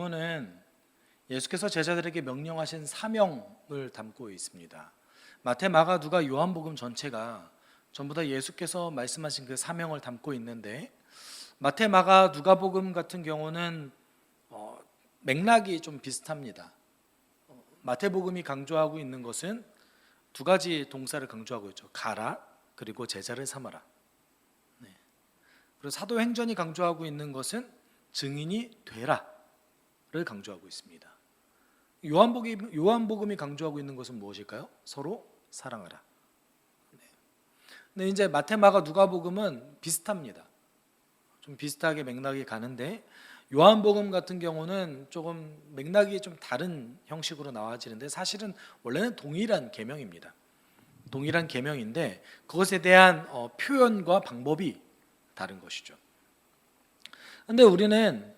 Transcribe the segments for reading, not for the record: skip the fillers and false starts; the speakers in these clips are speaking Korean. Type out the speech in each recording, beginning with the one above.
본문은 예수께서 제자들에게 명령하신 사명을 담고 있습니다. 마태, 마가, 누가, 요한복음 전체가 전부 다 예수께서 말씀하신 그 사명을 담고 있는데, 마태, 마가, 누가복음 같은 경우는 맥락이 좀 비슷합니다. 마태복음이 강조하고 있는 것은 두 가지 동사를 강조하고 있죠. 가라, 그리고 제자를 삼아라. 그리고 사도행전이 강조하고 있는 것은 증인이 되라를 강조하고 있습니다. 요한복음이 강조하고 있는 것은 무엇일까요? 서로 사랑하라. 근데 이제 마태, 마가, 누가복음은 비슷합니다. 좀 비슷하게 맥락이 가는데, 요한복음 같은 경우는 조금 맥락이 좀 다른 형식으로 나와지는데, 사실은 원래는 동일한 계명입니다. 동일한 계명인데 그것에 대한 표현과 방법이 다른 것이죠. 그런데 우리는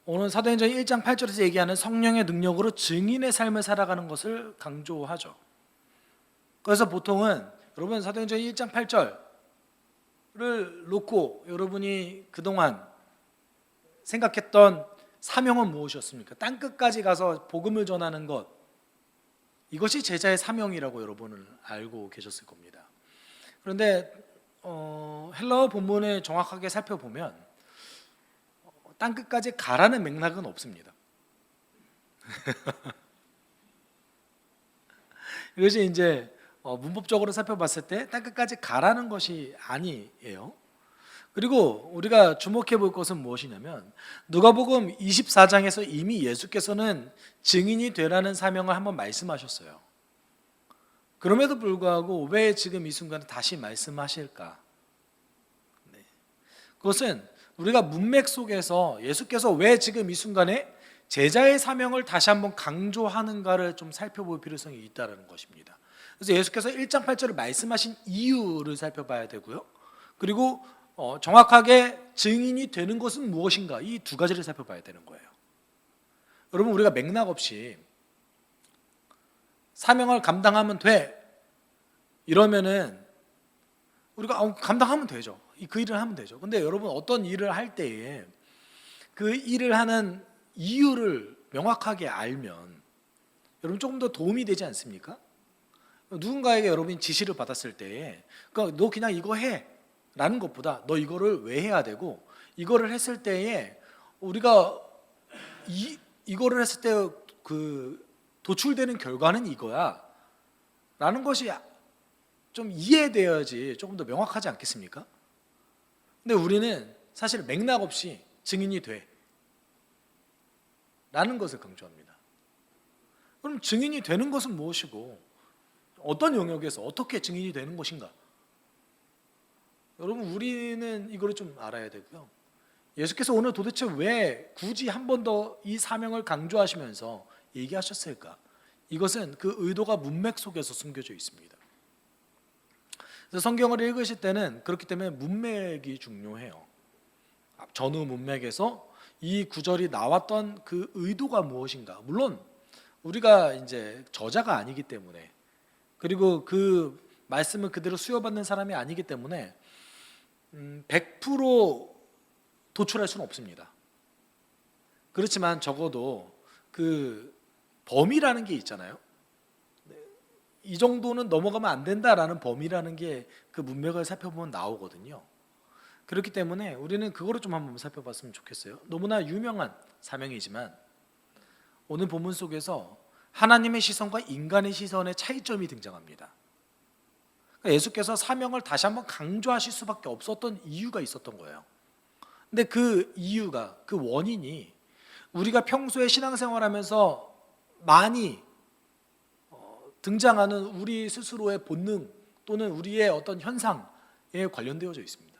오늘 사도행전 1장 8절에서 얘기하는 성령의 능력으로 증인의 삶을 살아가는 것을 강조하죠. 그래서 보통은 여러분 사도행전 1장 8절을 놓고 여러분이 그동안 생각했던 사명은 무엇이었습니까? 땅끝까지 가서 복음을 전하는 것, 이것이 제자의 사명이라고 여러분은 알고 계셨을 겁니다. 그런데 헬라어 본문을 정확하게 살펴보면 땅끝까지 가라는 맥락은 없습니다. 이것이 이제 문법적으로 살펴봤을 때 땅끝까지 가라는 것이 아니에요. 그리고 우리가 주목해 볼 것은 무엇이냐면, 누가복음 24장에서 이미 예수께서는 증인이 되라는 사명을 한번 말씀하셨어요. 그럼에도 불구하고 왜 지금 이 순간에 다시 말씀하실까? 그것은 우리가 문맥 속에서 예수께서 왜 지금 이 순간에 제자의 사명을 다시 한번 강조하는가를 좀 살펴볼 필요성이 있다는 것입니다. 그래서 예수께서 1장 8절을 말씀하신 이유를 살펴봐야 되고요. 그리고 정확하게 증인이 되는 것은 무엇인가, 이 두 가지를 살펴봐야 되는 거예요. 여러분, 우리가 맥락 없이 사명을 감당하면 돼 이러면은 우리가 감당하면 되죠. 그 일을 하면 되죠. 근데 여러분, 어떤 일을 할 때에 그 일을 하는 이유를 명확하게 알면 여러분 조금 더 도움이 되지 않습니까? 누군가에게 여러분이 지시를 받았을 때에 그러니까 너 그냥 이거 해 라는 것보다 너 이거를 왜 해야 되고, 이거를 했을 때에 우리가 이거를 했을 때 그 도출되는 결과는 이거야 라는 것이 좀 이해되어야지 조금 더 명확하지 않겠습니까? 근데 우리는 사실 맥락 없이 증인이 돼 라는 것을 강조합니다. 그럼 증인이 되는 것은 무엇이고 어떤 영역에서 어떻게 증인이 되는 것인가? 여러분, 우리는 이거를 좀 알아야 되고요. 예수께서 오늘 도대체 왜 굳이 한 번 더 이 사명을 강조하시면서 얘기하셨을까? 이것은 그 의도가 문맥 속에서 숨겨져 있습니다. 그래서 성경을 읽으실 때는 그렇기 때문에 문맥이 중요해요. 전후 문맥에서 이 구절이 나왔던 그 의도가 무엇인가? 물론 우리가 이제 저자가 아니기 때문에, 그리고 그 말씀을 그대로 수여받는 사람이 아니기 때문에 100% 도출할 수는 없습니다. 그렇지만 적어도 그 범위라는 게 있잖아요. 이 정도는 넘어가면 안 된다라는 범위라는 게 그 문맥을 살펴보면 나오거든요. 그렇기 때문에 우리는 그거를 좀 한번 살펴봤으면 좋겠어요. 너무나 유명한 사명이지만 오늘 본문 속에서 하나님의 시선과 인간의 시선의 차이점이 등장합니다. 그러니까 예수께서 사명을 다시 한번 강조하실 수밖에 없었던 이유가 있었던 거예요. 근데 그 이유가, 그 원인이 우리가 평소에 신앙생활하면서 많이 등장하는 우리 스스로의 본능 또는 우리의 어떤 현상에 관련되어져 있습니다.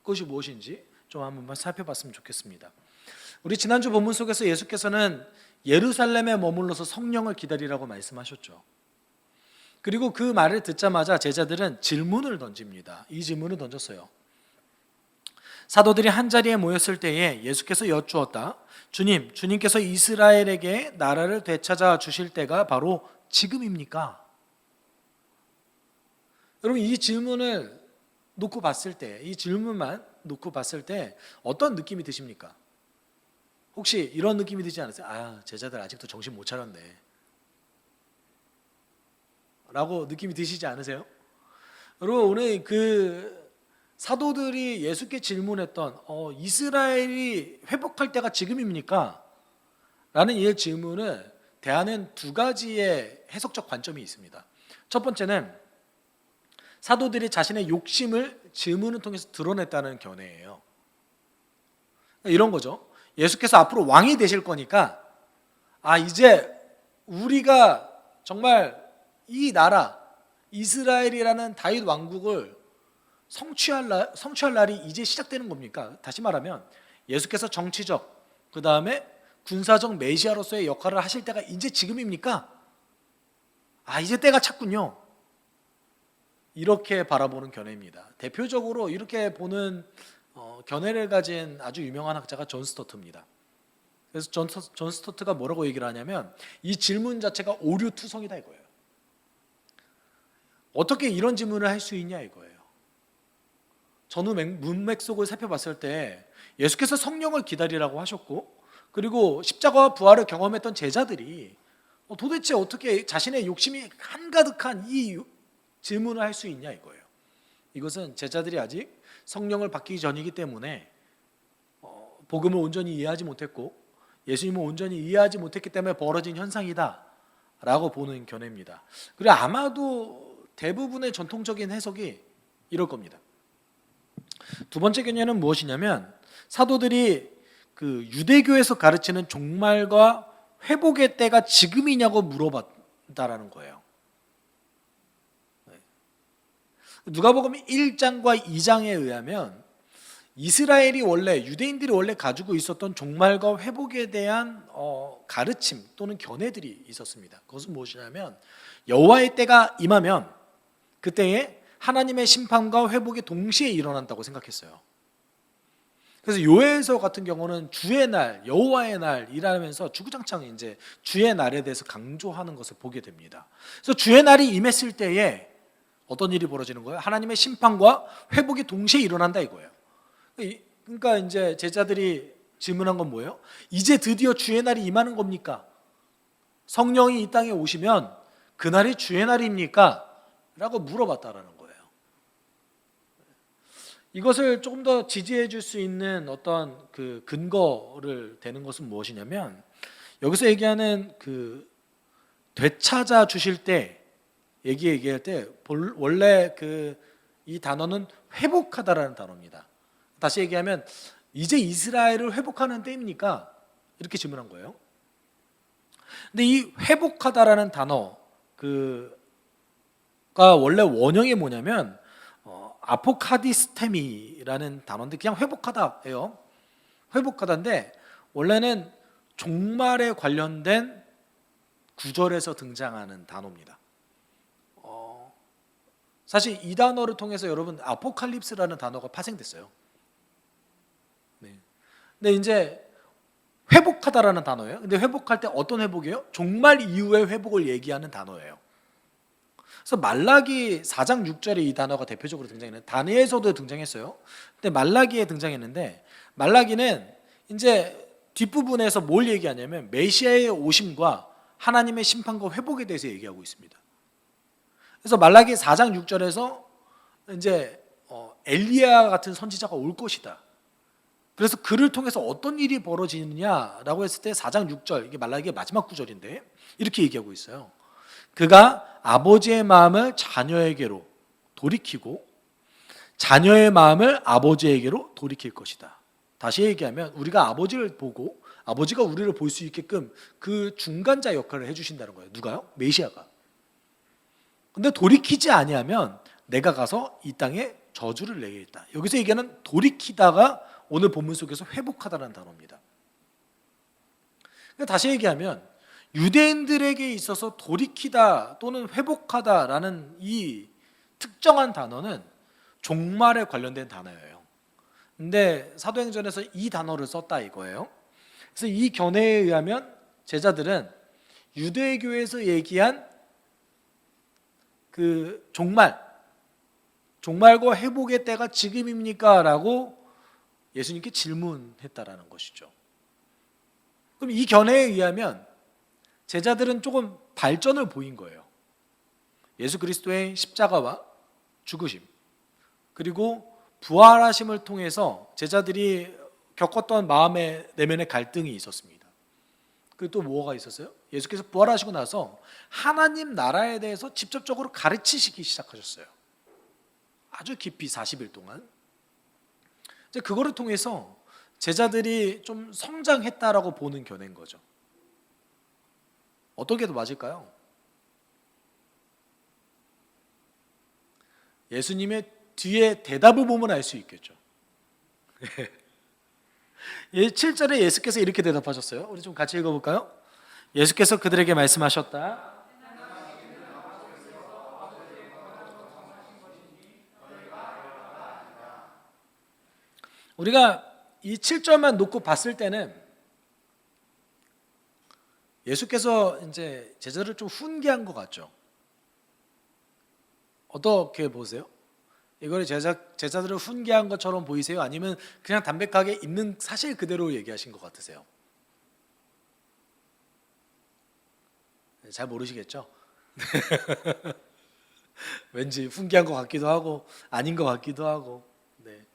그것이 무엇인지 좀 한번 살펴봤으면 좋겠습니다. 우리 지난주 본문 속에서 예수께서는 예루살렘에 머물러서 성령을 기다리라고 말씀하셨죠. 그리고 그 말을 듣자마자 제자들은 질문을 던집니다. 이 질문을 던졌어요. 사도들이 한자리에 모였을 때에 예수께서 여쭈었다. 주님께서 이스라엘에게 나라를 되찾아 주실 때가 바로 지금입니까? 여러분, 이 질문을 놓고 봤을 때, 이 질문만 놓고 봤을 때 어떤 느낌이 드십니까? 혹시 이런 느낌이 들지 않으세요? 아, 제자들 아직도 정신 못 차렸네 라고 느낌이 드시지 않으세요? 여러분, 오늘 그 사도들이 예수께 질문했던 이스라엘이 회복할 때가 지금입니까? 라는 이 질문을 대하는 두 가지의 해석적 관점이 있습니다. 첫 번째는 사도들이 자신의 욕심을 질문을 통해서 드러냈다는 견해예요. 이런 거죠. 예수께서 앞으로 왕이 되실 거니까 이제 우리가 정말 이 나라 이스라엘이라는 다윗 왕국을 성취할 날이 이제 시작되는 겁니까? 다시 말하면 예수께서 정치적 그 다음에 군사적 메시아로서의 역할을 하실 때가 이제 지금입니까? 이제 때가 찼군요. 이렇게 바라보는 견해입니다. 대표적으로 이렇게 보는 견해를 가진 아주 유명한 학자가 존 스토트입니다. 그래서 존 스토트가 뭐라고 얘기를 하냐면 이 질문 자체가 오류투성이다 이거예요. 어떻게 이런 질문을 할 수 있냐 이거예요. 전후 문맥 속을 살펴봤을 때 예수께서 성령을 기다리라고 하셨고, 그리고 십자가와 부활을 경험했던 제자들이 도대체 어떻게 자신의 욕심이 한가득한 이 질문을 할 수 있냐 이거예요. 이것은 제자들이 아직 성령을 받기 전이기 때문에 복음을 온전히 이해하지 못했고 예수님을 온전히 이해하지 못했기 때문에 벌어진 현상이다 라고 보는 견해입니다. 그리고 아마도 대부분의 전통적인 해석이 이럴 겁니다. 두 번째 견해는 무엇이냐면 사도들이 그 유대교에서 가르치는 종말과 회복의 때가 지금이냐고 물어봤다라는 거예요. 누가복음 1장과 2장에 의하면 이스라엘이 원래 유대인들이 원래 가지고 있었던 종말과 회복에 대한 가르침 또는 견해들이 있었습니다. 그것은 무엇이냐면 여호와의 때가 임하면 그때에 하나님의 심판과 회복이 동시에 일어난다고 생각했어요. 그래서 요엘서 같은 경우는 주의 날, 여호와의 날이라면서 주구장창 이제 주의 날에 대해서 강조하는 것을 보게 됩니다. 그래서 주의 날이 임했을 때에 어떤 일이 벌어지는 거예요? 하나님의 심판과 회복이 동시에 일어난다 이거예요. 그러니까 이제 제자들이 질문한 건 뭐예요? 이제 드디어 주의 날이 임하는 겁니까? 성령이 이 땅에 오시면 그날이 주의 날입니까? 라고 물어봤다라는 거예요. 이것을 조금 더 지지해 줄 수 있는 어떤 그 근거를 대는 것은 무엇이냐면 여기서 얘기하는 그 되찾아 주실 때 얘기할 때 원래 그 이 단어는 회복하다라는 단어입니다. 다시 얘기하면 이제 이스라엘을 회복하는 때입니까? 이렇게 질문한 거예요. 근데 이 회복하다라는 단어 가 원래 원형이 뭐냐면 아포카디스테미라는 단어인데 그냥 회복하다예요. 회복하다인데 원래는 종말에 관련된 구절에서 등장하는 단어입니다. 사실 이 단어를 통해서 여러분 아포칼립스라는 단어가 파생됐어요. 네. 근데 이제 회복하다라는 단어예요. 근데 회복할 때 어떤 회복이에요? 종말 이후의 회복을 얘기하는 단어예요. 그래서 말라기 4장 6절에 이 단어가 대표적으로 등장했는데 다니엘서도 등장했어요. 근데 말라기에 등장했는데 말라기는 이제 뒷부분에서 뭘 얘기하냐면 메시아의 오심과 하나님의 심판과 회복에 대해서 얘기하고 있습니다. 그래서 말라기 4장 6절에서 이제 엘리야 같은 선지자가 올 것이다. 그래서 그를 통해서 어떤 일이 벌어지느냐라고 했을 때 4장 6절 이게 말라기의 마지막 구절인데 이렇게 얘기하고 있어요. 그가 아버지의 마음을 자녀에게로 돌이키고 자녀의 마음을 아버지에게로 돌이킬 것이다. 다시 얘기하면 우리가 아버지를 보고 아버지가 우리를 볼 수 있게끔 그 중간자 역할을 해주신다는 거예요. 누가요? 메시아가. 근데 돌이키지 아니하면 내가 가서 이 땅에 저주를 내겠다. 여기서 얘기하는 돌이키다가 오늘 본문 속에서 회복하다라는 단어입니다. 다시 얘기하면 유대인들에게 있어서 돌이키다 또는 회복하다라는 이 특정한 단어는 종말에 관련된 단어예요. 근데 사도행전에서 이 단어를 썼다 이거예요. 그래서 이 견해에 의하면 제자들은 유대교에서 얘기한 그 종말과 회복의 때가 지금입니까? 라고 예수님께 질문했다라는 것이죠. 그럼 이 견해에 의하면 제자들은 조금 발전을 보인 거예요. 예수 그리스도의 십자가와 죽으심 그리고 부활하심을 통해서 제자들이 겪었던 마음의 내면의 갈등이 있었습니다. 그 또 뭐가 있었어요? 예수께서 부활하시고 나서 하나님 나라에 대해서 직접적으로 가르치시기 시작하셨어요. 아주 깊이 40일 동안. 이제 그거를 통해서 제자들이 좀 성장했다라고 보는 견해인 거죠. 어떤 게 더 맞을까요? 예수님의 뒤에 대답을 보면 알 수 있겠죠. 7절에 예수께서 이렇게 대답하셨어요. 우리 좀 같이 읽어볼까요? 예수께서 그들에게 말씀하셨다. 우리가 이 7절만 놓고 봤을 때는 예수께서 이제 제자들을 좀 훈계한 것 같죠. 어떻게 보세요? 이걸 제자들을 훈계한 것처럼 보이세요? 아니면 그냥 담백하게 있는 사실 그대로 얘기하신 것 같으세요? 잘 모르시겠죠? 왠지 훈계한 것 같기도 하고 아닌 것 같기도 하고. 네.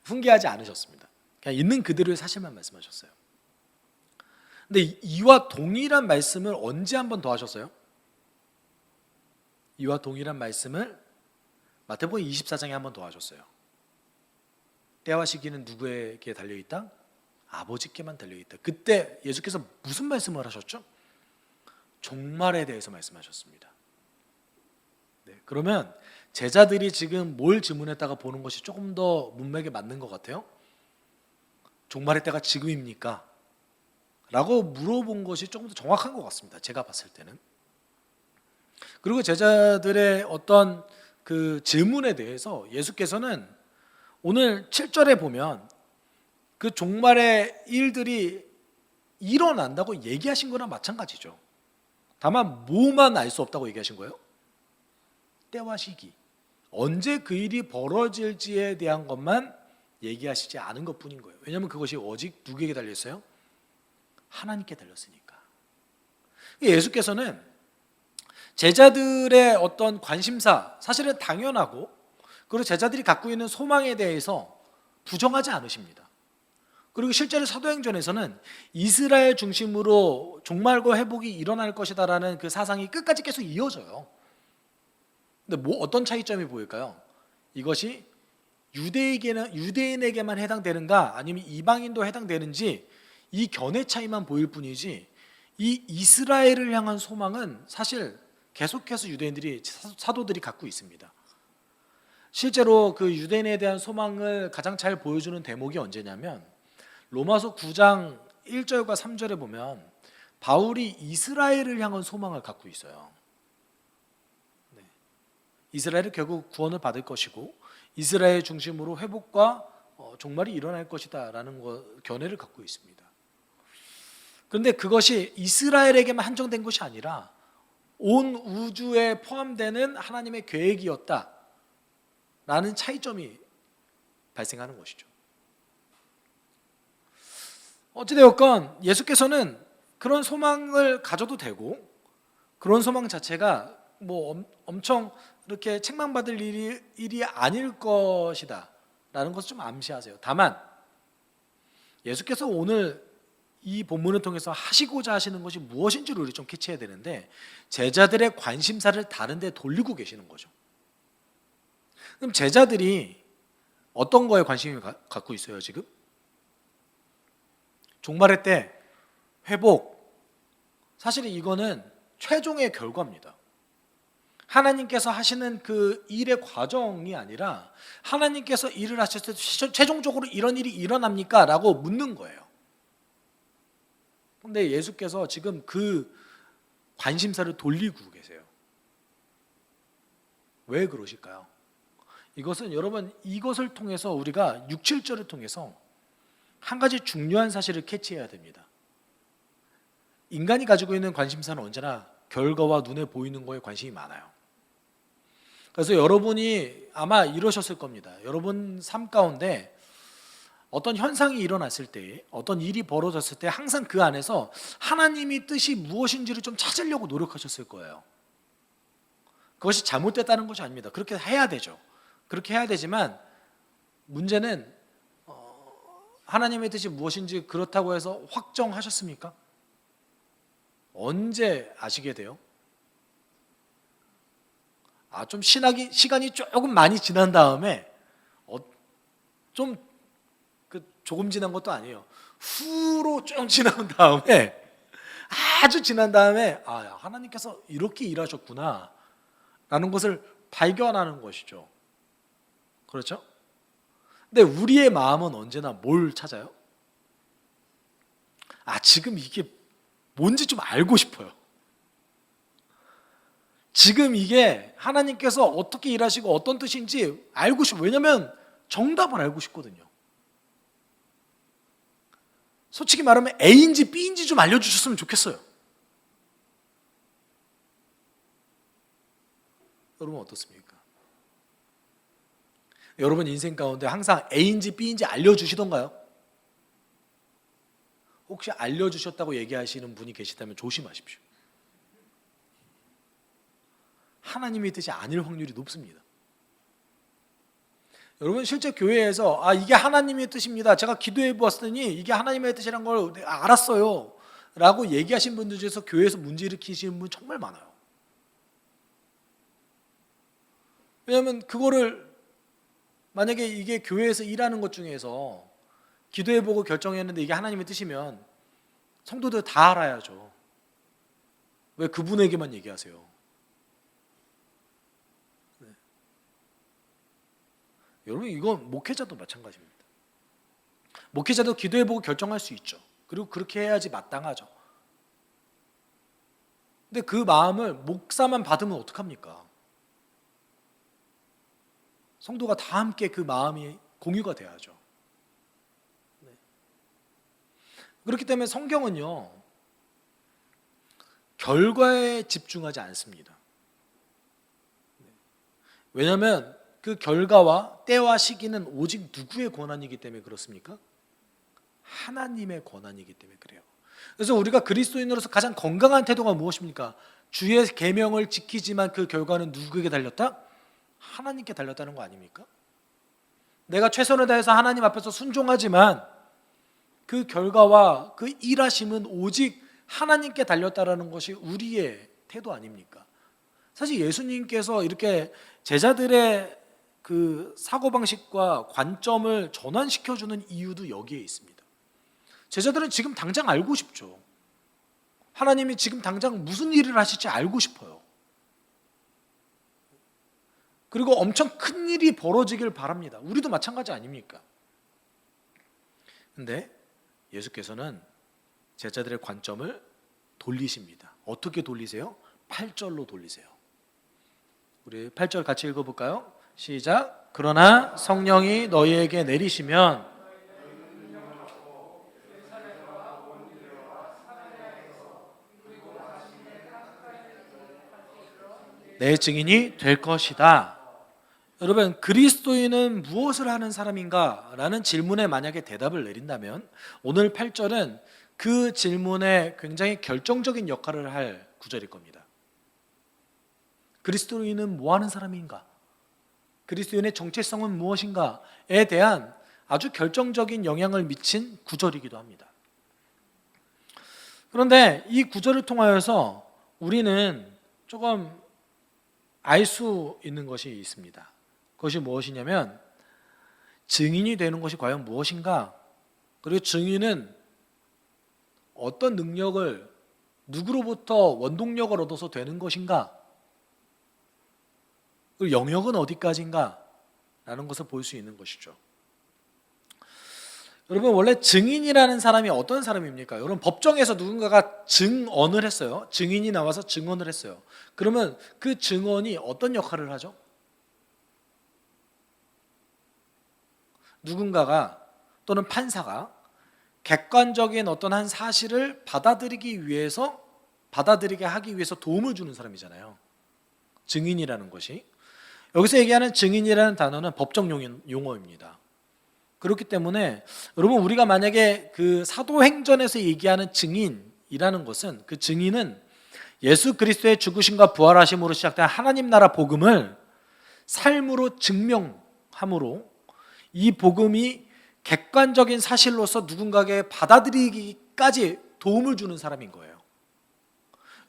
훈계하지 않으셨습니다. 그냥 있는 그대로의 사실만 말씀하셨어요. 근데 이와 동일한 말씀을 언제 한 번 더 하셨어요? 이와 동일한 말씀을 마태복음 24장에 한 번 더 하셨어요. 때와 시기는 누구에게 달려있다? 아버지께만 달려있다. 그때 예수께서 무슨 말씀을 하셨죠? 종말에 대해서 말씀하셨습니다. 네, 그러면 제자들이 지금 뭘 질문했다가 보는 것이 조금 더 문맥에 맞는 것 같아요. 종말의 때가 지금입니까? 라고 물어본 것이 조금 더 정확한 것 같습니다. 제가 봤을 때는. 그리고 제자들의 어떤 그 질문에 대해서 예수께서는 오늘 7절에 보면 그 종말의 일들이 일어난다고 얘기하신 거랑 마찬가지죠. 다만 뭐만 알 수 없다고 얘기하신 거예요? 때와 시기, 언제 그 일이 벌어질지에 대한 것만 얘기하시지 않은 것뿐인 거예요. 왜냐하면 그것이 오직 누구에게 달렸어요? 하나님께 달렸으니까. 예수께서는 제자들의 어떤 관심사, 사실은 당연하고 그리고 제자들이 갖고 있는 소망에 대해서 부정하지 않으십니다. 그리고 실제로 사도행전에서는 이스라엘 중심으로 종말과 회복이 일어날 것이다라는 그 사상이 끝까지 계속 이어져요. 근데 어떤 차이점이 보일까요? 이것이 유대인에게만 해당되는가 아니면 이방인도 해당되는지 이 견해 차이만 보일 뿐이지 이 이스라엘을 향한 소망은 사실 계속해서 유대인들이 사도들이 갖고 있습니다. 실제로 그 유대인에 대한 소망을 가장 잘 보여주는 대목이 언제냐면 로마서 9장 1절과 3절에 보면 바울이 이스라엘을 향한 소망을 갖고 있어요. 네. 이스라엘이 결국 구원을 받을 것이고 이스라엘 중심으로 회복과 종말이 일어날 것이다 라는 견해를 갖고 있습니다. 그런데 그것이 이스라엘에게만 한정된 것이 아니라 온 우주에 포함되는 하나님의 계획이었다 라는 차이점이 발생하는 것이죠. 어찌되었건 예수께서는 그런 소망을 가져도 되고 그런 소망 자체가 뭐 엄청 이렇게 책망받을 일이 아닐 것이다 라는 것을 좀 암시하세요. 다만 예수께서 오늘 이 본문을 통해서 하시고자 하시는 것이 무엇인지를 우리 좀 캐치해야 되는데 제자들의 관심사를 다른 데 돌리고 계시는 거죠. 그럼 제자들이 어떤 거에 관심을 갖고 있어요 지금? 종말의 때, 회복. 사실 이거는 최종의 결과입니다. 하나님께서 하시는 그 일의 과정이 아니라 하나님께서 일을 하셨을 때 최종적으로 이런 일이 일어납니까? 라고 묻는 거예요. 근데 예수께서 지금 그 관심사를 돌리고 계세요. 왜 그러실까요? 이것은 여러분 이것을 통해서 우리가 6, 7절을 통해서 한 가지 중요한 사실을 캐치해야 됩니다. 인간이 가지고 있는 관심사는 언제나 결과와 눈에 보이는 거에 관심이 많아요. 그래서 여러분이 아마 이러셨을 겁니다. 여러분 삶 가운데 어떤 현상이 일어났을 때, 어떤 일이 벌어졌을 때 항상 그 안에서 하나님의 뜻이 무엇인지를 좀 찾으려고 노력하셨을 거예요. 그것이 잘못됐다는 것이 아닙니다. 그렇게 해야 되죠. 그렇게 해야 되지만 문제는 하나님의 뜻이 무엇인지 그렇다고 해서 확정하셨습니까? 언제 아시게 돼요? 좀 시간이 조금 많이 지난 다음에 좀 조금 지난 것도 아니에요. 후로 좀 지난 다음에 아주 지난 다음에 하나님께서 이렇게 일하셨구나 라는 것을 발견하는 것이죠. 그렇죠? 근데 우리의 마음은 언제나 뭘 찾아요? 지금 이게 뭔지 좀 알고 싶어요. 지금 이게 하나님께서 어떻게 일하시고 어떤 뜻인지 알고 싶어요. 왜냐하면 정답을 알고 싶거든요. 솔직히 말하면 A인지 B인지 좀 알려주셨으면 좋겠어요. 여러분 어떻습니까? 여러분 인생 가운데 항상 A인지 B인지 알려주시던가요? 혹시 알려주셨다고 얘기하시는 분이 계시다면 조심하십시오. 하나님의 뜻이 아닐 확률이 높습니다. 여러분 실제 교회에서 이게 하나님의 뜻입니다. 제가 기도해 보았더니 이게 하나님의 뜻이란 걸 알았어요 라고 얘기하신 분들 중에서 교회에서 문제 일으키시는 분 정말 많아요. 왜냐하면 그거를 만약에 이게 교회에서 일하는 것 중에서 기도해 보고 결정했는데 이게 하나님의 뜻이면 성도들 다 알아야죠. 왜 그분에게만 얘기하세요? 여러분 이건 목회자도 마찬가지입니다. 목회자도 기도해보고 결정할 수 있죠. 그리고 그렇게 해야지 마땅하죠. 근데 그 마음을 목사만 받으면 어떡합니까? 성도가 다 함께 그 마음이 공유가 돼야죠. 그렇기 때문에 성경은요 결과에 집중하지 않습니다. 왜냐하면 그 결과와 때와 시기는 오직 누구의 권한이기 때문에 그렇습니까? 하나님의 권한이기 때문에 그래요. 그래서 우리가 그리스도인으로서 가장 건강한 태도가 무엇입니까? 주의 계명을 지키지만 그 결과는 누구에게 달렸다? 하나님께 달렸다는 거 아닙니까? 내가 최선을 다해서 하나님 앞에서 순종하지만 그 결과와 그 일하심은 오직 하나님께 달렸다라는 것이 우리의 태도 아닙니까? 사실 예수님께서 이렇게 제자들의 그 사고방식과 관점을 전환시켜주는 이유도 여기에 있습니다. 제자들은 지금 당장 알고 싶죠. 하나님이 지금 당장 무슨 일을 하실지 알고 싶어요. 그리고 엄청 큰 일이 벌어지길 바랍니다. 우리도 마찬가지 아닙니까? 근데 예수께서는 제자들의 관점을 돌리십니다. 어떻게 돌리세요? 8절로 돌리세요. 우리 8절 같이 읽어볼까요? 시작. 그러나 성령이 너희에게 내리시면 내 증인이 될 것이다. 여러분 그리스도인은 무엇을 하는 사람인가? 라는 질문에 만약에 대답을 내린다면 오늘 8절은 그 질문에 굉장히 결정적인 역할을 할 구절일 겁니다. 그리스도인은 뭐 하는 사람인가? 그리스도인의 정체성은 무엇인가에 대한 아주 결정적인 영향을 미친 구절이기도 합니다. 그런데 이 구절을 통하여서 우리는 조금 알 수 있는 것이 있습니다. 그것이 무엇이냐면 증인이 되는 것이 과연 무엇인가? 그리고 증인은 어떤 능력을 누구로부터 원동력을 얻어서 되는 것인가? 그리고 영역은 어디까지인가? 라는 것을 볼 수 있는 것이죠. 여러분 원래 증인이라는 사람이 어떤 사람입니까? 여러분 법정에서 누군가가 증언을 했어요. 증인이 나와서 증언을 했어요. 그러면 그 증언이 어떤 역할을 하죠? 누군가가 또는 판사가 객관적인 어떤 한 사실을 받아들이게 하기 위해서 도움을 주는 사람이잖아요. 증인이라는 것이. 여기서 얘기하는 증인이라는 단어는 법정 용어입니다. 그렇기 때문에 여러분, 우리가 만약에 그 사도행전에서 얘기하는 증인이라는 것은, 그 증인은 예수 그리스도의 죽으심과 부활하심으로 시작된 하나님 나라 복음을 삶으로 증명함으로 이 복음이 객관적인 사실로서 누군가에게 받아들이기까지 도움을 주는 사람인 거예요.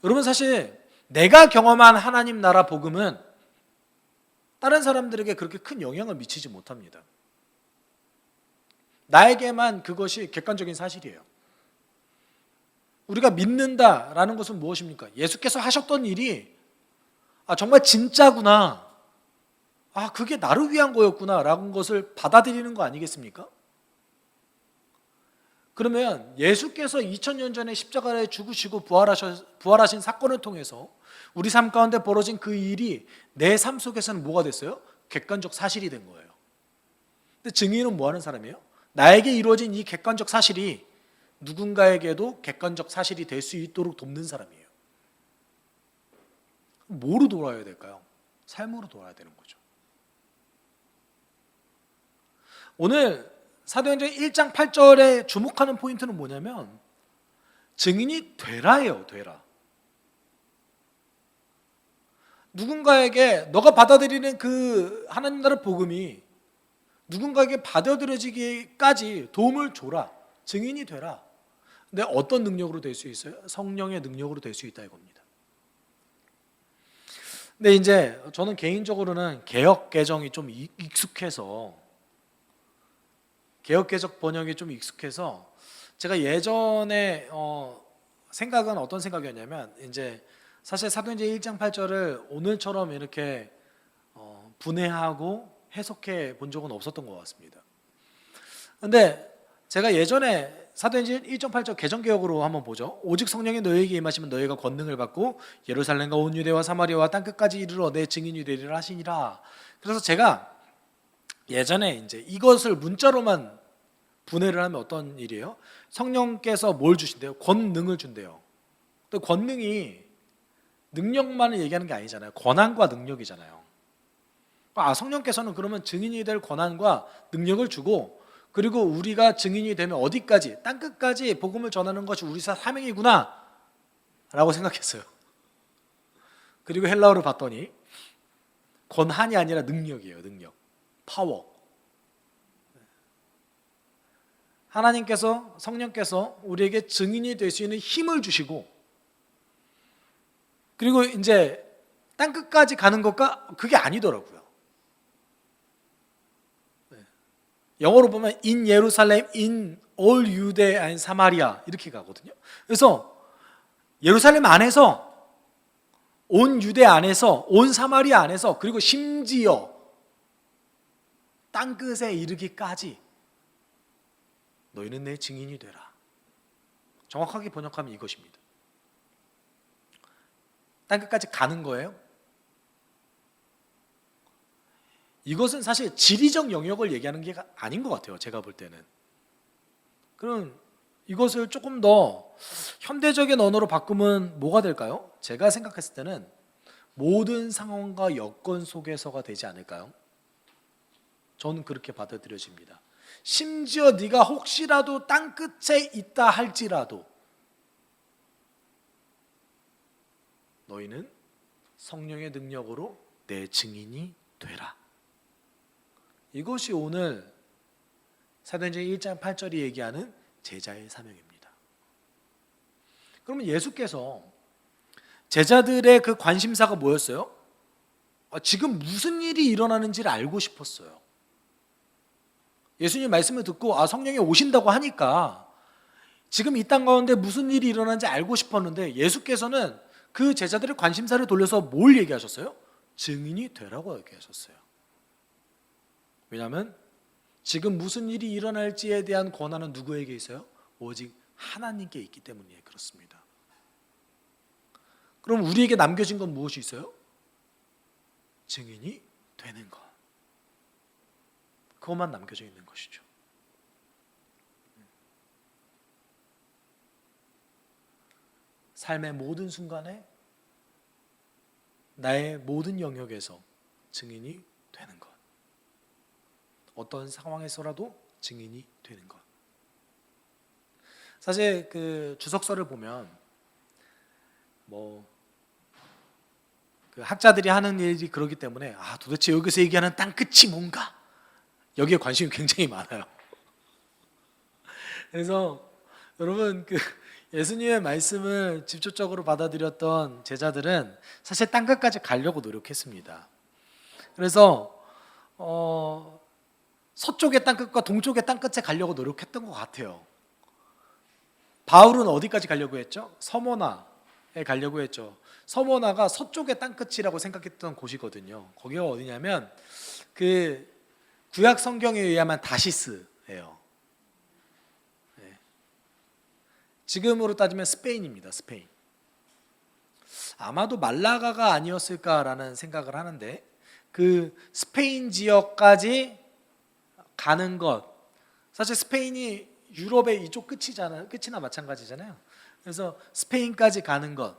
여러분, 사실 내가 경험한 하나님 나라 복음은 다른 사람들에게 그렇게 큰 영향을 미치지 못합니다. 나에게만 그것이 객관적인 사실이에요. 우리가 믿는다라는 것은 무엇입니까? 예수께서 하셨던 일이 정말 진짜구나, 그게 나를 위한 거였구나 라는 것을 받아들이는 거 아니겠습니까? 그러면 예수께서 2000년 전에 십자가에 죽으시고 부활하신 사건을 통해서 우리 삶 가운데 벌어진 그 일이 내 삶 속에서는 뭐가 됐어요? 객관적 사실이 된 거예요. 근데 증인은 뭐 하는 사람이에요? 나에게 이루어진 이 객관적 사실이 누군가에게도 객관적 사실이 될 수 있도록 돕는 사람이에요. 뭐로 돌아야 될까요? 삶으로 돌아야 되는 거죠. 오늘 사도행전 1장 8절에 주목하는 포인트는 뭐냐면 증인이 되라예요. 되라. 누군가에게 너가 받아들이는 그 하나님 나라 복음이 누군가에게 받아들여지기까지 도움을 줘라. 증인이 되라. 근데 어떤 능력으로 될 수 있어요? 성령의 능력으로 될 수 있다 이겁니다. 근데 이제 저는 개인적으로는 개역 개정이 좀 익숙해서, 개역 개정 번역이 좀 익숙해서 제가 예전에 생각은 어떤 생각이었냐면, 이제 사실 사도행전 1장 8절을 오늘처럼 이렇게 분해하고 해석해 본 적은 없었던 것 같습니다. 근데 제가 예전에 사도행전 1.8절 개정개혁으로 한번 보죠. 오직 성령이 너희에게 임하시면 너희가 권능을 받고 예루살렘과 온 유대와 사마리아와 땅끝까지 이르러 내 증인이 되리라 하시니라. 그래서 제가 예전에 이제 이것을 문자로만 분해를 하면 어떤 일이에요? 성령께서 뭘 주신대요? 권능을 준대요. 또 권능이 능력만을 얘기하는 게 아니잖아요. 권한과 능력이잖아요. 성령께서는 그러면 증인이 될 권한과 능력을 주고, 그리고 우리가 증인이 되면 어디까지? 땅끝까지 복음을 전하는 것이 우리 사명이구나 라고 생각했어요. 그리고 헬라어를 봤더니 권한이 아니라 능력이에요. 능력, 파워. 하나님께서, 성령께서 우리에게 증인이 될 수 있는 힘을 주시고, 그리고 이제 땅끝까지 가는 것과 그게 아니더라고요. 영어로 보면 in 예루살렘, in all Judea and Samaria 이렇게 가거든요. 그래서 예루살렘 안에서, 온 유대 안에서, 온 사마리아 안에서, 그리고 심지어 땅끝에 이르기까지 너희는 내 증인이 되라. 정확하게 번역하면 이것입니다. 땅끝까지 가는 거예요. 이것은 사실 지리적 영역을 얘기하는 게 아닌 것 같아요. 제가 볼 때는. 그럼 이것을 조금 더 현대적인 언어로 바꾸면 뭐가 될까요? 제가 생각했을 때는 모든 상황과 여건 속에서가 되지 않을까요? 저는 그렇게 받아들여집니다. 심지어 네가 혹시라도 땅끝에 있다 할지라도 너희는 성령의 능력으로 내 증인이 되라. 이것이 오늘 사도행전 1장 8절이 얘기하는 제자의 사명입니다. 그러면 예수께서 제자들의 그 관심사가 뭐였어요? 지금 무슨 일이 일어나는지를 알고 싶었어요. 예수님 말씀을 듣고 성령이 오신다고 하니까 지금 이 땅 가운데 무슨 일이 일어나는지 알고 싶었는데, 예수께서는 그 제자들의 관심사를 돌려서 뭘 얘기하셨어요? 증인이 되라고 얘기하셨어요. 왜냐하면 지금 무슨 일이 일어날지에 대한 권한은 누구에게 있어요? 오직 하나님께 있기 때문에 그렇습니다. 그럼 우리에게 남겨진 건 무엇이 있어요? 증인이 되는 것. 그것만 남겨져 있는 것이죠. 삶의 모든 순간에, 나의 모든 영역에서 증인이 되는 것. 어떤 상황에서라도 증인이 되는 것. 사실 그 주석서를 보면 그 학자들이 하는 일이 그러기 때문에 도대체 여기서 얘기하는 땅 끝이 뭔가 여기에 관심이 굉장히 많아요. 그래서 여러분 그 예수님의 말씀을 직접적으로 받아들였던 제자들은 사실 땅 끝까지 가려고 노력했습니다. 그래서 서쪽의 땅 끝과 동쪽의 땅 끝에 가려고 노력했던 것 같아요. 바울은 어디까지 가려고 했죠? 서모나에 가려고 했죠. 서모나가 서쪽의 땅 끝이라고 생각했던 곳이거든요. 거기가 어디냐면 그 구약 성경에 의하면 다시스예요. 네. 지금으로 따지면 스페인입니다. 스페인. 아마도 말라가가 아니었을까라는 생각을 하는데 그 스페인 지역까지 가는 것, 사실 스페인이 유럽의 이쪽 끝이잖아요. 끝이나 마찬가지잖아요. 그래서 스페인까지 가는 것,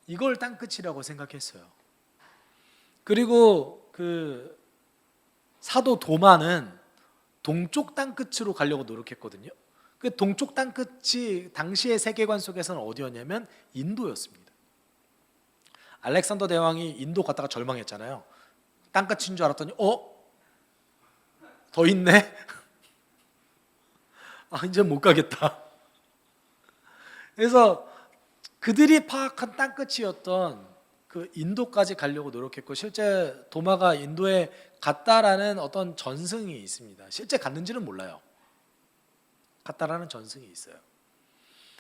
이걸 땅 끝이라고 생각했어요. 그리고 그 사도 도마는 동쪽 땅 끝으로 가려고 노력했거든요. 그 동쪽 땅 끝이 당시의 세계관 속에서는 어디였냐면 인도였습니다. 알렉산더 대왕이 인도 갔다가 절망했잖아요. 땅 끝인 줄 알았더니 더 있네. 이제 못 가겠다. 그래서 그들이 파악한 땅 끝이었던 그 인도까지 가려고 노력했고, 실제 도마가 인도에 갔다라는 어떤 전승이 있습니다. 실제 갔는지는 몰라요. 갔다라는 전승이 있어요.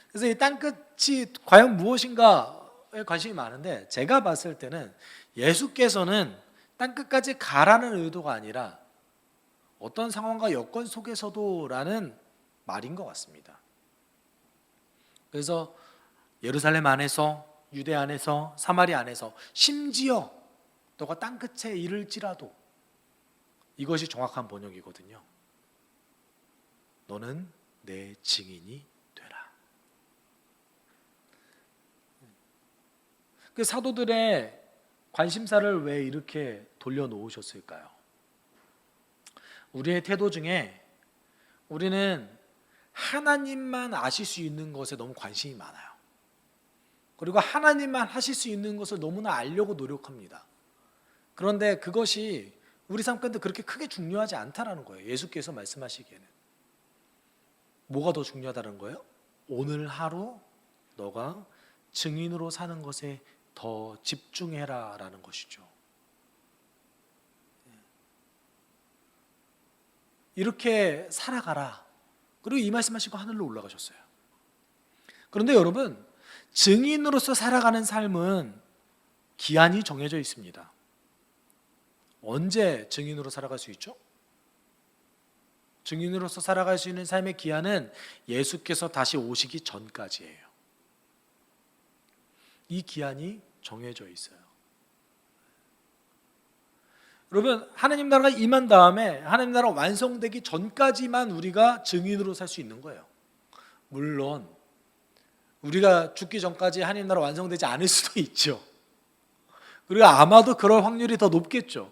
그래서 이 땅 끝이 과연 무엇인가에 관심이 많은데, 제가 봤을 때는 예수께서는 땅 끝까지 가라는 의도가 아니라 어떤 상황과 여건 속에서도라는 말인 것 같습니다. 그래서 예루살렘 안에서, 유대 안에서, 사마리 안에서, 심지어 너가 땅 끝에 이를지라도, 이것이 정확한 번역이거든요. 너는 내 증인이 되라. 그 사도들의 관심사를 왜 이렇게 돌려놓으셨을까요? 우리의 태도 중에 우리는 하나님만 아실 수 있는 것에 너무 관심이 많아요. 그리고 하나님만 하실 수 있는 것을 너무나 알려고 노력합니다. 그런데 그것이 우리 삶 가운데 그렇게 크게 중요하지 않다라는 거예요. 예수께서 말씀하시기에는. 뭐가 더 중요하다는 거예요? 오늘 하루 너가 증인으로 사는 것에 더 집중해라 라는 것이죠. 이렇게 살아가라. 그리고 이 말씀하시고 하늘로 올라가셨어요. 그런데 여러분, 증인으로서 살아가는 삶은 기한이 정해져 있습니다. 언제 증인으로 살아갈 수 있죠? 증인으로서 살아갈 수 있는 삶의 기한은 예수께서 다시 오시기 전까지예요. 이 기한이 정해져 있어요. 여러분, 하나님 나라가 임한 다음에 하나님 나라가 완성되기 전까지만 우리가 증인으로 살 수 있는 거예요. 물론 우리가 죽기 전까지 하나님 나라 완성되지 않을 수도 있죠. 그리고 아마도 그럴 확률이 더 높겠죠.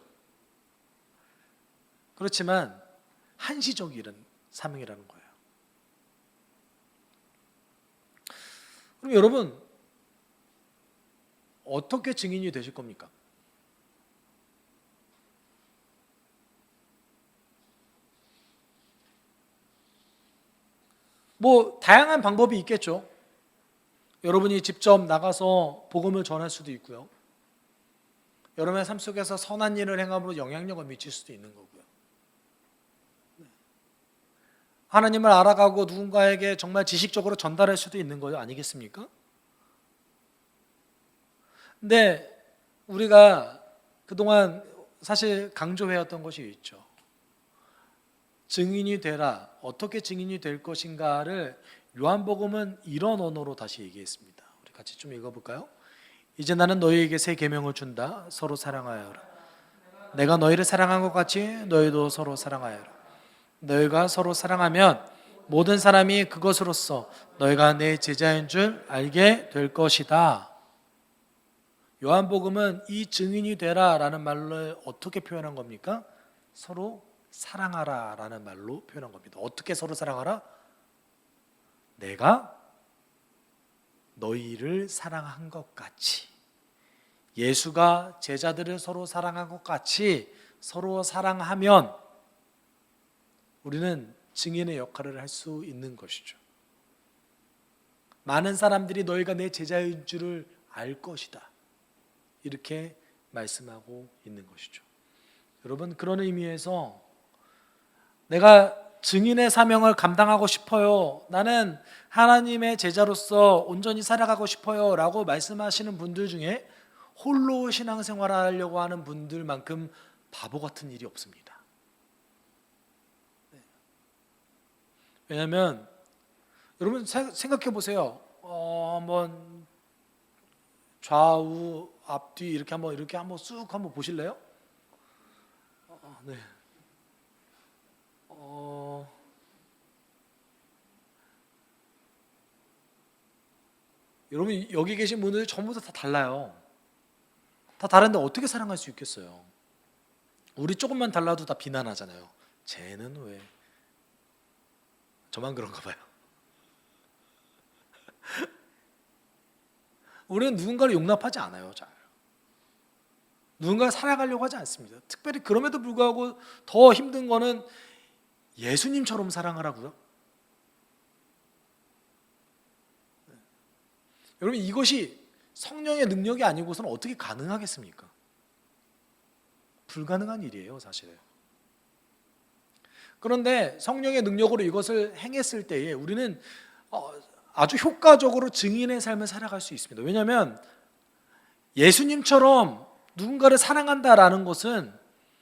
그렇지만 한시적인 사명이라는 거예요. 그럼 여러분, 어떻게 증인이 되실 겁니까? 다양한 방법이 있겠죠. 여러분이 직접 나가서 복음을 전할 수도 있고요. 여러분의 삶 속에서 선한 일을 행함으로 영향력을 미칠 수도 있는 거고요. 하나님을 알아가고 누군가에게 정말 지식적으로 전달할 수도 있는 거 아니겠습니까? 근데 우리가 그동안 사실 강조해왔던 것이 있죠. 증인이 되라. 어떻게 증인이 될 것인가를 요한복음은 이런 언어로 다시 얘기했습니다. 우리 같이 좀 읽어볼까요? 이제 나는 너희에게 새 계명을 준다. 서로 사랑하여라. 내가 너희를 사랑한 것 같이 너희도 서로 사랑하여라. 너희가 서로 사랑하면 모든 사람이 그것으로써 너희가 내 제자인 줄 알게 될 것이다. 요한복음은 이 증인이 되라 라는 말로 어떻게 표현한 겁니까? 서로 사랑하라라는 말로 표현한 겁니다. 어떻게 서로 사랑하라? 내가 너희를 사랑한 것 같이, 예수가 제자들을 서로 사랑한 것 같이 서로 사랑하면 우리는 증인의 역할을 할 수 있는 것이죠. 많은 사람들이 너희가 내 제자인 줄을 알 것이다, 이렇게 말씀하고 있는 것이죠. 여러분, 그런 의미에서 내가 증인의 사명을 감당하고 싶어요, 나는 하나님의 제자로서 온전히 살아가고 싶어요 라고 말씀하시는 분들 중에 홀로 신앙생활을 하려고 하는 분들만큼 바보 같은 일이 없습니다. 왜냐하면 여러분 생각해 보세요. 한번 좌우 앞뒤 이렇게 한번 쑥 한번 보실래요? 네. 여러분 여기 계신 분들 전부 다 달라요. 다 다른데 어떻게 사랑할 수 있겠어요? 우리 조금만 달라도 다 비난하잖아요. 쟤는 왜 저만 그런가 봐요. 우리는 누군가를 용납하지 않아요. 잘 누군가를 사랑하려고 하지 않습니다. 특별히 그럼에도 불구하고 더 힘든 거는 예수님처럼 사랑하라고요. 여러분 이것이 성령의 능력이 아니고서는 어떻게 가능하겠습니까? 불가능한 일이에요, 사실은. 그런데 성령의 능력으로 이것을 행했을 때에 우리는 아주 효과적으로 증인의 삶을 살아갈 수 있습니다. 왜냐하면 예수님처럼 누군가를 사랑한다라는 것은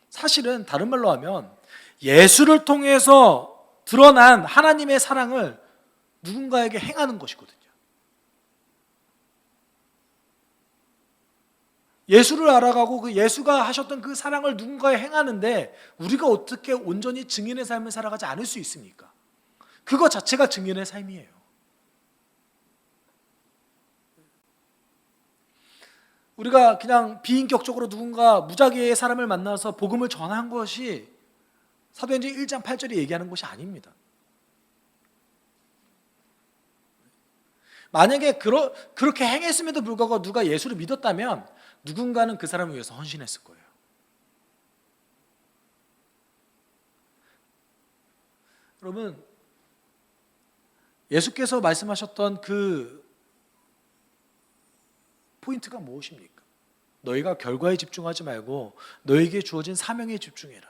사실은 다른 말로 하면 예수를 통해서 드러난 하나님의 사랑을 누군가에게 행하는 것이거든요. 예수를 알아가고 그 예수가 하셨던 그 사랑을 누군가에 행하는데 우리가 어떻게 온전히 증인의 삶을 살아가지 않을 수 있습니까? 그거 자체가 증인의 삶이에요. 우리가 그냥 비인격적으로 누군가 무작위의 사람을 만나서 복음을 전한 것이 사도행전 1장 8절이 얘기하는 것이 아닙니다. 만약에 그렇게 행했음에도 불구하고 누가 예수를 믿었다면 누군가는 그 사람을 위해서 헌신했을 거예요. 여러분, 예수께서 말씀하셨던 그 포인트가 무엇입니까? 너희가 결과에 집중하지 말고 너에게 주어진 사명에 집중해라.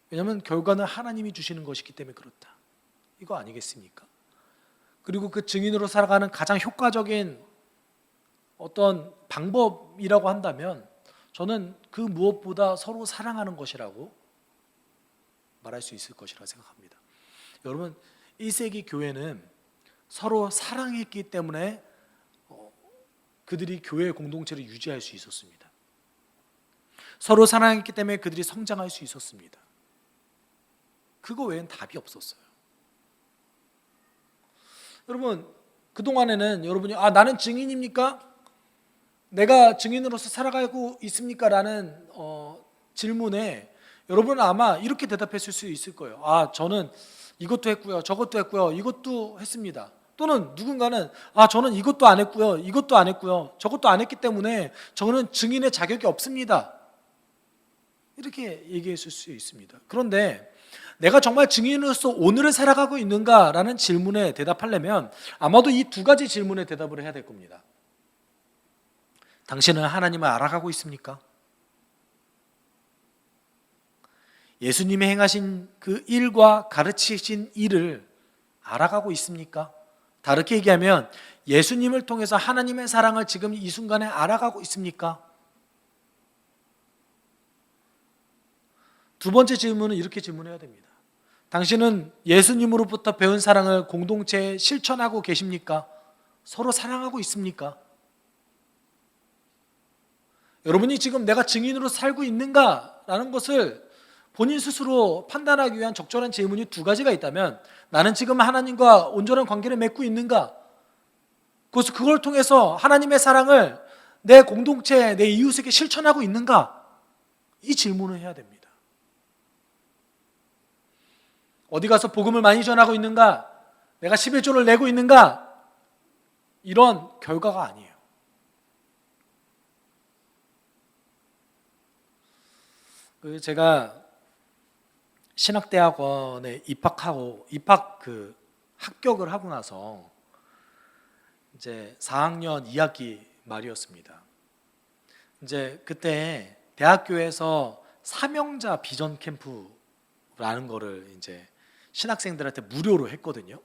왜냐하면 결과는 하나님이 주시는 것이기 때문에 그렇다, 이거 아니겠습니까? 그리고 그 증인으로 살아가는 가장 효과적인 어떤 방법이라고 한다면 저는 그 무엇보다 서로 사랑하는 것이라고 말할 수 있을 것이라 생각합니다. 여러분 1세기 교회는 서로 사랑했기 때문에 그들이 교회의 공동체를 유지할 수 있었습니다. 서로 사랑했기 때문에 그들이 성장할 수 있었습니다. 그거 외엔 답이 없었어요. 여러분 그동안에는 여러분이 나는 증인입니까? 내가 증인으로서 살아가고 있습니까? 라는 질문에 여러분은 아마 이렇게 대답했을 수 있을 거예요. 저는 이것도 했고요, 저것도 했고요, 이것도 했습니다. 또는 누군가는 저는 이것도 안 했고요, 이것도 안 했고요, 저것도 안 했기 때문에 저는 증인의 자격이 없습니다, 이렇게 얘기했을 수 있습니다. 그런데 내가 정말 증인으로서 오늘을 살아가고 있는가라는 질문에 대답하려면 아마도 이 두 가지 질문에 대답을 해야 될 겁니다. 당신은 하나님을 알아가고 있습니까? 예수님이 행하신 그 일과 가르치신 일을 알아가고 있습니까? 다르게 얘기하면 예수님을 통해서 하나님의 사랑을 지금 이 순간에 알아가고 있습니까? 두 번째 질문은 이렇게 질문해야 됩니다. 당신은 예수님으로부터 배운 사랑을 공동체에 실천하고 계십니까? 서로 사랑하고 있습니까? 여러분이 지금 내가 증인으로 살고 있는가라는 것을 본인 스스로 판단하기 위한 적절한 질문이 두 가지가 있다면, 나는 지금 하나님과 온전한 관계를 맺고 있는가? 그걸 통해서 하나님의 사랑을 내 공동체, 내 이웃에게 실천하고 있는가? 이 질문을 해야 됩니다. 어디 가서 복음을 많이 전하고 있는가? 내가 11조를 내고 있는가? 이런 결과가 아니에요. 제가 신학대학원에 합격을 하고 나서 이제 4학년 2학기 말이었습니다. 이제 그때 대학교에서 사명자 비전 캠프라는 거를 이제 신학생들한테 무료로 했거든요.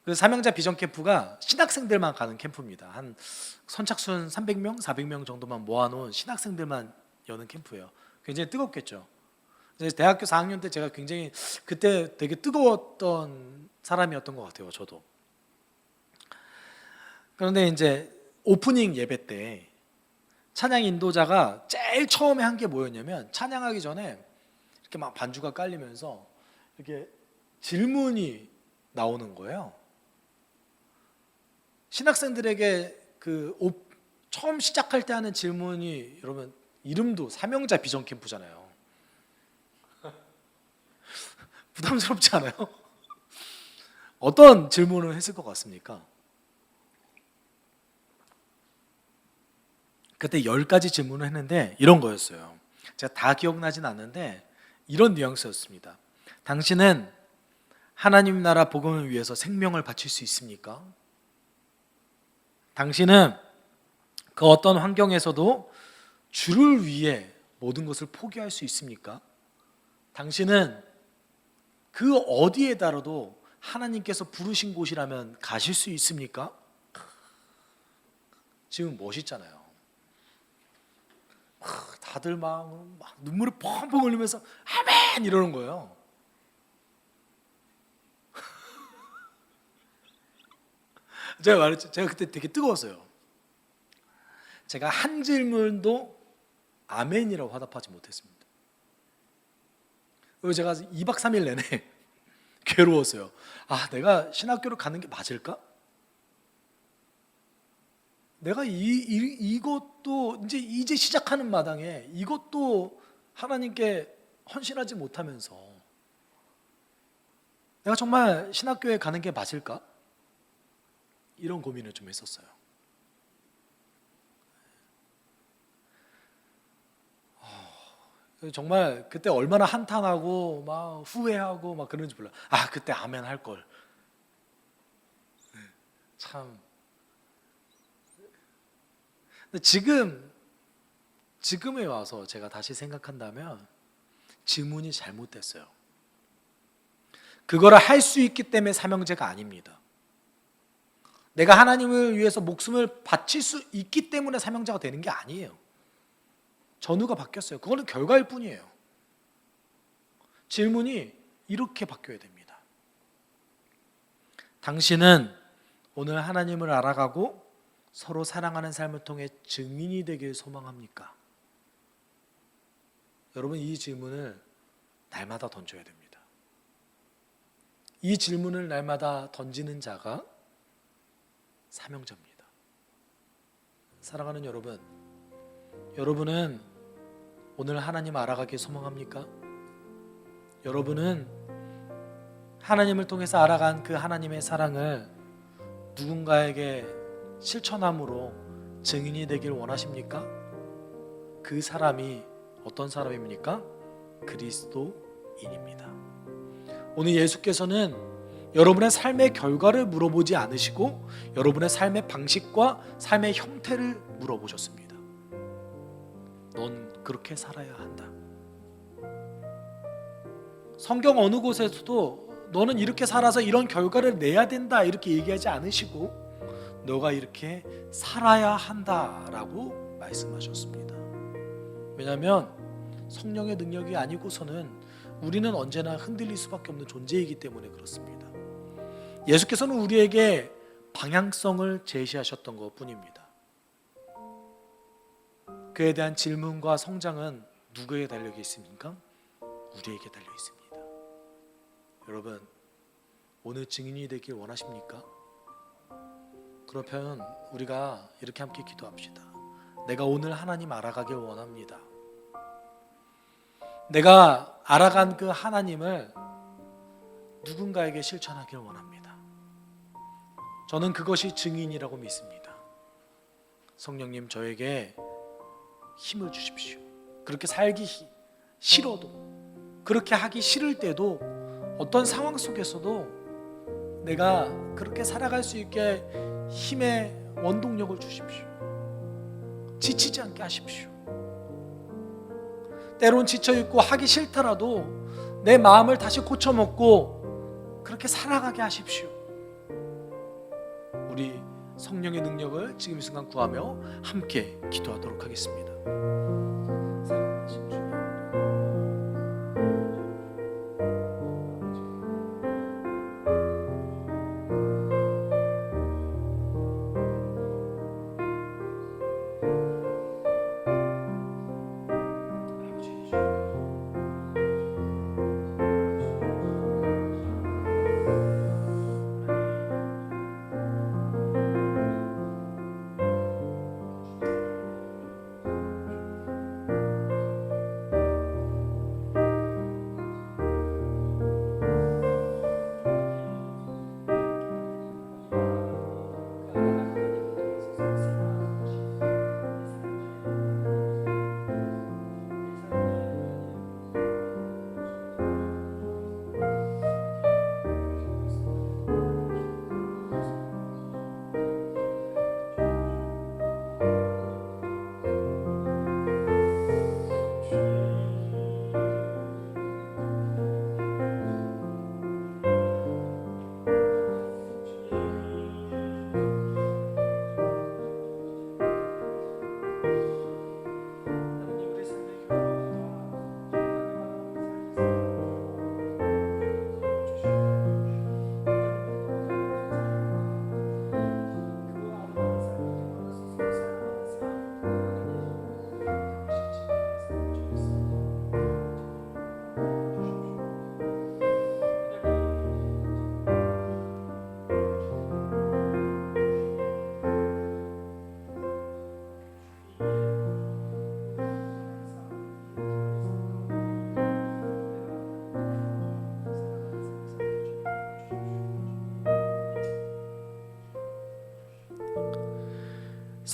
그 사명자 비전 캠프가 신학생들만 가는 캠프입니다. 한 선착순 300명, 400명 정도만 모아놓은 신학생들만 여는 캠프예요. 굉장히 뜨겁겠죠. 대학교 4학년 때 제가 굉장히 그때 되게 뜨거웠던 사람이었던 것 같아요. 저도. 그런데 이제 오프닝 예배 때 찬양 인도자가 제일 처음에 한 게 뭐였냐면, 찬양하기 전에 이렇게 막 반주가 깔리면서 이렇게 질문이 나오는 거예요. 신학생들에게 처음 시작할 때 하는 질문이, 여러분 이름도 사명자 비전 캠프잖아요. 부담스럽지 않아요? 어떤 질문을 했을 것 같습니까? 그때 10가지 질문을 했는데 이런 거였어요. 제가 다 기억나진 않는데 이런 뉘앙스였습니다. 당신은 하나님 나라 복음을 위해서 생명을 바칠 수 있습니까? 당신은 그 어떤 환경에서도 주를 위해 모든 것을 포기할 수 있습니까? 당신은 그 어디에다라도 하나님께서 부르신 곳이라면 가실 수 있습니까? 지금 멋있잖아요. 다들 막 눈물이 펑펑 흘리면서 아멘 이러는 거예요. 제가 말했죠. 제가 그때 되게 뜨거웠어요. 제가 한 질문도 아멘이라고 화답하지 못했습니다. 그리고 제가 2박 3일 내내 괴로웠어요. 내가 신학교를 가는 게 맞을까? 내가 이것도 이제 시작하는 마당에 이것도 하나님께 헌신하지 못하면서 내가 정말 신학교에 가는 게 맞을까? 이런 고민을 좀 했었어요. 정말 그때 얼마나 한탄하고 막 후회하고 막 그런지 몰라. 그때 아멘 할 걸. 참. 근데 지금에 와서 제가 다시 생각한다면 질문이 잘못됐어요. 그거를 할 수 있기 때문에 사명제가 아닙니다. 내가 하나님을 위해서 목숨을 바칠 수 있기 때문에 사명자가 되는 게 아니에요. 전후가 바뀌었어요. 그거는 결과일 뿐이에요. 질문이 이렇게 바뀌어야 됩니다. 당신은 오늘 하나님을 알아가고 서로 사랑하는 삶을 통해 증인이 되길 소망합니까? 여러분, 이 질문을 날마다 던져야 됩니다. 이 질문을 날마다 던지는 자가 사명자입니다. 사랑하는 여러분, 여러분은 오늘 하나님 알아가길 소망합니까? 여러분은 하나님을 통해서 알아간 그 하나님의 사랑을 누군가에게 실천함으로 증인이 되길 원하십니까? 그 사람이 어떤 사람입니까? 그리스도인입니다. 오늘 예수께서는 여러분의 삶의 결과를 물어보지 않으시고 여러분의 삶의 방식과 삶의 형태를 물어보셨습니다. 넌 그렇게 살아야 한다. 성경 어느 곳에서도 너는 이렇게 살아서 이런 결과를 내야 된다 이렇게 얘기하지 않으시고 너가 이렇게 살아야 한다라고 말씀하셨습니다. 왜냐하면 성령의 능력이 아니고서는 우리는 언제나 흔들릴 수밖에 없는 존재이기 때문에 그렇습니다. 예수께서는 우리에게 방향성을 제시하셨던 것뿐입니다. 그에 대한 질문과 성장은 누구에게 달려 있습니까? 우리에게 달려 있습니다. 여러분, 오늘 증인이 되길 원하십니까? 그렇다면 우리가 이렇게 함께 기도합시다. 내가 오늘 하나님 알아가길 원합니다. 내가 알아간 그 하나님을 누군가에게 실천하기를 원합니다. 저는 그것이 증인이라고 믿습니다. 성령님, 저에게 힘을 주십시오. 그렇게 살기 싫어도, 그렇게 하기 싫을 때도, 어떤 상황 속에서도 내가 그렇게 살아갈 수 있게 힘의 원동력을 주십시오. 지치지 않게 하십시오. 때론 지쳐있고 하기 싫더라도 내 마음을 다시 고쳐먹고 그렇게 살아가게 하십시오. 우리 성령의 능력을 지금 이 순간 구하며 함께 기도하도록 하겠습니다. 사랑하신 주님,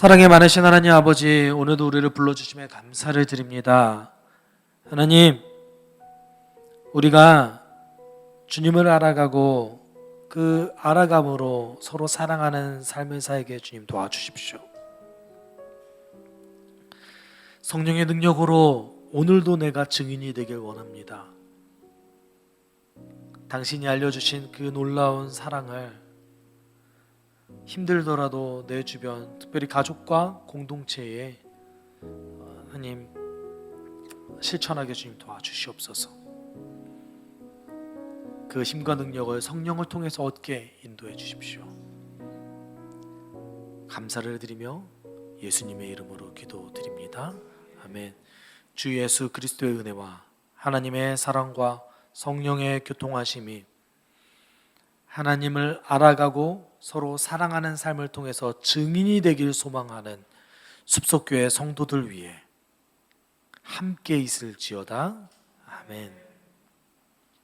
사랑이 많으신 하나님 아버지, 오늘도 우리를 불러주심에 감사를 드립니다. 하나님, 우리가 주님을 알아가고 그 알아감으로 서로 사랑하는 삶을 살게 주님 도와주십시오. 성령의 능력으로 오늘도 내가 증인이 되길 원합니다. 당신이 알려주신 그 놀라운 사랑을 힘들더라도 내 주변, 특별히 가족과 공동체에 하나님 실천하게 주님 도와주시옵소서. 그 힘과 능력을 성령을 통해서 얻게 인도해 주십시오. 감사를 드리며 예수님의 이름으로 기도드립니다. 아멘. 주 예수 그리스도의 은혜와 하나님의 사랑과 성령의 교통하심이 하나님을 알아가고 서로 사랑하는 삶을 통해서 증인이 되길 소망하는 숲속교회 성도들 위해 함께 있을지어다. 아멘.